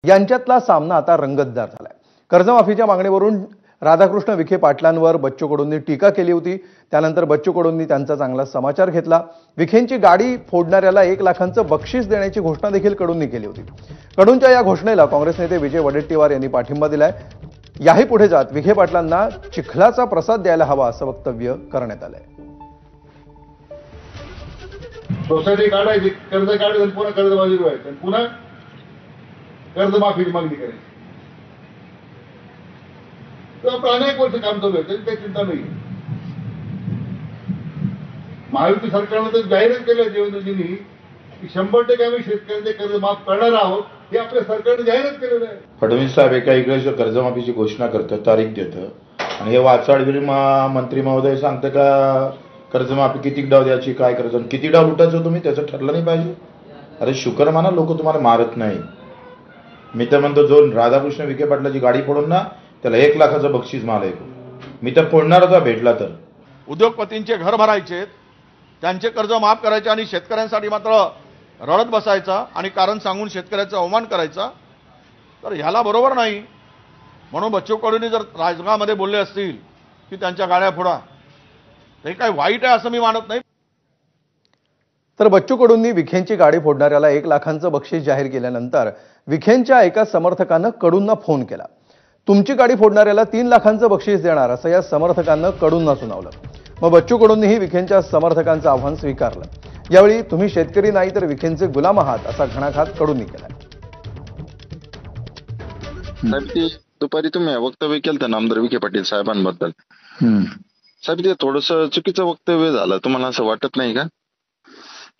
यांच्यातला सामना आता रंगतदार झालाय। कर्जमाफीच्या मागणीवरून राधाकृष्ण विखे पाटलांवर बच्चू कडूंनी टीका केली होती। त्यानंतर बच्चू कडूंनी त्यांचा चांगला समाचार घेतला। विखेंची गाडी फोडणाऱ्याला 1 लाखांचं बक्षीस देण्याची घोषणा देखील कडूंनी केली होती। कडूंच्या या घोषणेला काँग्रेस नेते विजय वडेट्टीवार यांनी पाठिंबा दिलाय। याही पुढे जात विखे पाटलांना चिखलाचा प्रसाद द्यायला हवा असं वक्तव्य करण्यात आलंय। सोसायटी काढायची, कर्ज काढायचं, पुन्हा कर्जबाजी व्हायचं, पुन्हा कर्जमाफीची मागणी करायची। तर अनेक वर्ष काम चालू आहे, त्याची काही चिंता नाही। महायुती सरकारने तर जाहीरच केलं देवेंद्रजींनी की 100% आम्ही शेतकऱ्यांचे कर्ज माफ करणार आहोत, हे आपल्या सरकारने जाहीरच केलेलं आहे। फडणवीस साहेब एका इकडे कर्जमाफीची घोषणा करतात, तारीख देतं आणि हे वाचाडगिरी मंत्री महोदय सांगतं का कर्जमाफी किती डाव द्यायची, काय करायचं, किती डाव लुटायचं तुम्ही त्याचं ठरलं नाही पाहिजे। अरे शुक्र माना लोक तुम्हाला मारत नाही। मी तर म्हणतो जो राधाकृष्ण विखे पाटलाची गाडी फोडून ना त्याला 1 लाखाचं बक्षीस मला मी तर फोडणार होता भेटला तर। उद्योगपतींचे घर भरायचे, त्यांचे कर्ज माफ करायचे आणि शेतकऱ्यांसाठी मात्र रडत बसायचा आणि कारण सांगून शेतकऱ्याचा अवमान करायचा, तर ह्याला बरोबर नाही। म्हणून बच्चू कडूंनी जर राजकारणामध्ये बोलले असतील की त्यांच्या गाड्या फोडा, ते काय वाईट आहे असं मी मानत नाही। तर बच्चू कडूंनी विखेंची गाडी फोडणाऱ्याला 1 लाखांचं बक्षीस जाहीर केल्यानंतर विखेंच्या एका समर्थकानं कडूंना फोन केला। तुमची गाडी फोडणाऱ्याला 3 लाखांचं बक्षीस देणार असं या समर्थकानं कडूंना सुनावलं। मग बच्चू कडूंनीही विखेंच्या समर्थकांचं आव्हान स्वीकारलं। यावेळी तुम्ही शेतकरी नाही तर विखेंचे गुलाम आहात असा घणाघात कडूंनी केला। दुपारी तुम्ही वक्तव्य केलं आमदार विखे पाटील साहेबांबद्दल, साहेब ते थोडंसं चुकीचं वक्तव्य झालं, तुम्हाला असं वाटत नाही का?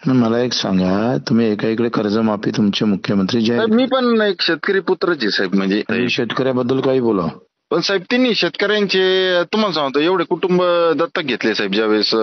मला एक सांगा, तुम्ही एका इकडे कर्जमाफी तुमचे मुख्यमंत्री जाहीर, मी पण एक शेतकरी पुत्रच आहे साहेब, म्हणजे शेतकऱ्याबद्दल काही बोला, पण साहेब त्यांनी शेतकऱ्यांचे तुम्हाला सांगतो एवढे कुटुंब दत्तक घेतले साहेब ज्यावेळेस।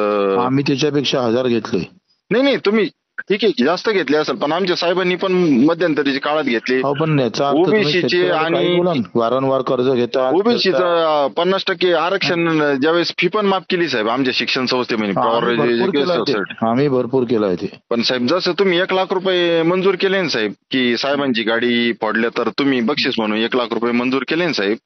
आम्ही त्याच्यापेक्षा 1000 घेतले। नाही तुम्ही ठीक आहे जास्त घेतले असेल, पण आमच्या साहेबांनी पण मध्यंतरीच्या काळात घेतले। पण याचा ओबीसीचे आणि वारंवार कर्ज घेतात, ओबीसीचं 50% आरक्षण ज्यावेळेस फी पण माफ केली साहेब आमच्या शिक्षण संस्थेमध्ये, आम्ही भरपूर केलं आहे ते। पण साहेब जसं तुम्ही 1 लाख रुपये मंजूर केले ना साहेब, की साहेबांची गाडी फोडल्या तर तुम्ही बक्षीस म्हणून 1 लाख रुपये मंजूर केले ना साहेब।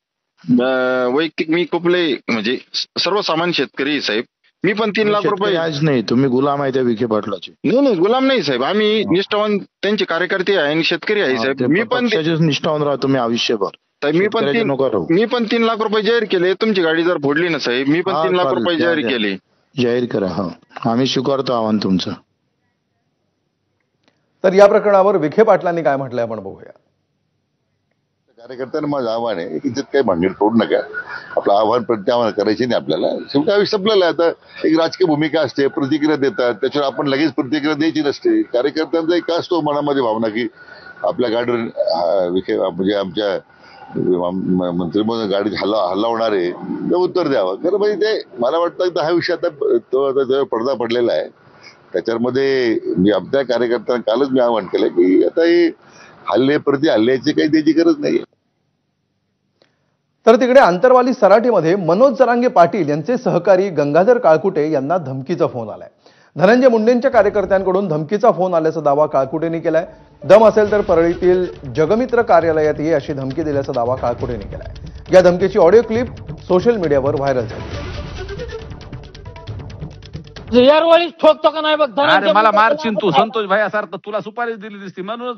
वैयक्तिक मी कुठले म्हणजे सर्वसामान्य शेतकरी साहेब, मी पण 3 लाख रुपये आज नाही, तुम्ही गुलाम आहे त्या विखे पाटलाचे। नाही गुलाम नाही साहेब, आम्ही निष्ठावान त्यांचे कार्यकर्ते आहे आणि शेतकरी आहे साहेब। मी पण निष्ठावान राहा तुम्ही आयुष्यभर। मी पण 3 लाख रुपये जाहीर केले। तुमची गाडी जर फोडली ना साहेब, मी पण 3 लाख रुपये जाहीर केले। जाहीर करा, हा आम्ही स्वीकारतो आव्हान तुमचं। तर या प्रकरणावर विखे पाटलांनी काय म्हटलंय आपण बघूया। कार्यकर्त्यांना माझं आव्हान आहे की त्यात काही भांडण करू नका, आपलं आव्हान प्रत्याव्हान करायचे नाही आपल्याला। शेवटी आयुष्य संपलेलं आहे, आता एक राजकीय भूमिका असते, प्रतिक्रिया देतात, त्याच्यावर आपण लगेच प्रतिक्रिया द्यायची नसते। कार्यकर्त्यांचा एक असतो मनामध्ये भावना की आपल्या गाडीवर विखे म्हणजे आमच्या मंत्री म्हणून गाडी हल्ला होणार आहे, तर उत्तर द्यावं। खरं म्हणजे ते मला वाटतं की हा विषय आता पडदा पडलेला आहे, त्याच्यामध्ये मी आमच्या कार्यकर्त्यांना कालच मी आवाहन केलं की आता हे हल्ल्याची काही त्याची गरज नाही। तर तिकडे आंतरवाली सराटीमध्ये मनोज जरांगे पाटील यांचे सहकारी गंगाधर काळकुटे यांना धमकीचा फोन आलाय। धनंजय मुंडेंच्या कार्यकर्त्यांकडून धमकीचा फोन आल्याचा दावा काळकुटेंनी केलाय। दम असेल तर परळीतील जगमित्र कार्यालयात ये अशी धमकी दिल्याचा दावा काळकुटेंनी केलाय। या धमकीची ऑडिओ क्लिप सोशल मीडियावर व्हायरल झाली। यारवाळी ठोकतो का नाही बघ, अरे मला मारशील तू, संतोष भाई सारखं तुला सुपारी दिली दिसती म्हणूनच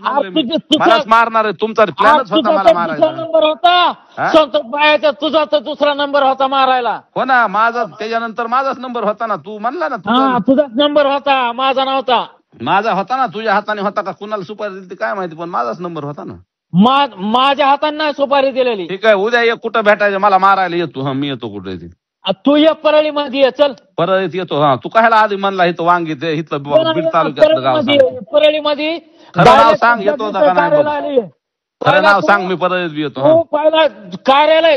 मलाच मारणार आहे। तुमचा प्लॅनच होता मला मारायचा। नंबर होता संतोष भाईचा, तुझा तर दुसरा नंबर होता मारायला। हो ना, माझा त्याच्यानंतर माझाच नंबर होता ना, तू म्हणला ना तुझाच नंबर होता, माझा नव्हता। माझा होता ना, तुझ्या हाताने होता का कुणाला सुपारी दिली काय माहिती, पण माझाच नंबर होता ना। माझ्या हाताने नाही सुपारी दिलेली। ठीक आहे, उद्या ये कुठं भेटायचं मला मारायला येतो। हा मी येतो कुठे ते, तू ये परळी मध्ये चल। परळीत येतो, हा तू कायला आधी म्हणला इथं वांगी ते इथलं बीड तालुक्यातलं गाव परळी मध्ये खरं नाव सांग, येतो का नाही खरं नाव सांग, मी परळीत येतो। पहिला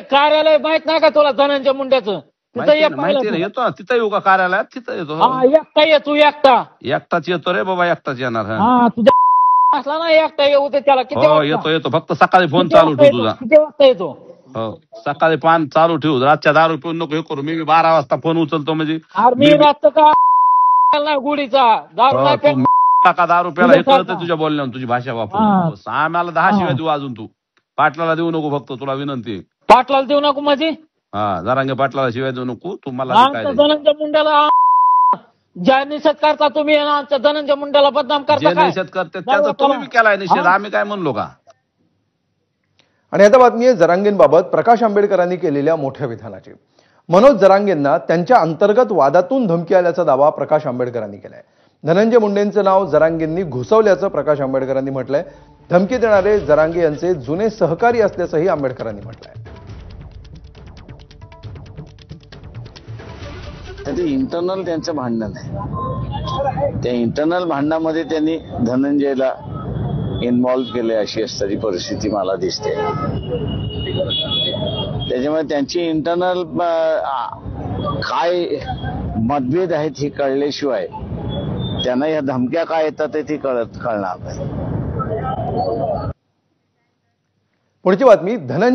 कार्यालय माहित नाही का तुला धनंजय मुंड्याचं, माहिती येतो ना, तिथं येऊ का कार्यालयात, तिथं येतो। एकटा ये तू, एकटाच येतो रे बाबा, एकटाच येणार। तुझ्या असला ना एकटा येऊ दे त्याला। येतो फक्त सकाळी फोन चालू ठेव तुझा। किती वाजता येतो? हो सकाळी पान चालू ठेवू, रातच्या दारू पिऊन नको हे करू। मी 12 वाजता फोन उचलतो म्हणजे मी रात का गुढीचा दारू टाका दारू प्याला हे कळतं तुझ्या बोलण्यावर, तुझी भाषा वापरून आम्हाला 10 शिवाय देऊ अजून तू। पाटलाला देऊ नको फक्त, तुला विनंती. पाटलाला देऊ नको माझी हा, जरांगे पाटलाला शिवाय देऊ नको, तुम्हाला काय आमच्या नाही. धनंजय मुंड्याला ज्या निषेध करता तुम्ही आहे ना, आमच्या धनंजय मुंड्याला बदनाम जे करता काय? निषेध करते त्याचा तुम्ही बी केलाय निषेध, आम्ही काय म्हणलो का? आणि आता बातमी आहे जरांगेंबाबत प्रकाश आंबेडकरांनी केलेल्या मोठ्या विधानाची. मनोज जरांगेंना त्यांच्या अंतर्गत वादातून धमकी आल्याचा दावा प्रकाश आंबेडकरांनी केलाय. धनंजय मुंडेंचं नाव जरांगेंनी घुसवल्याचं प्रकाश आंबेडकरांनी म्हटलंय. धमकी देणारे जरांगे यांचे जुने सहकारी असल्याचंही आंबेडकरांनी म्हटलंय. ते इंटरनल त्यांचं भांडण आहे. त्या इंटरनल भांडणामध्ये त्यांनी धनंजयला इन्व्हॉल्व्ह केले अशी असणारी परिस्थिती मला दिसते. त्याच्यामुळे त्यांची इंटरनल काय मतभेद आहेत हे कळल्याशिवाय त्यांना या धमक्या काय येतात ते कळणार नाही. पुढची बातमी धनंजय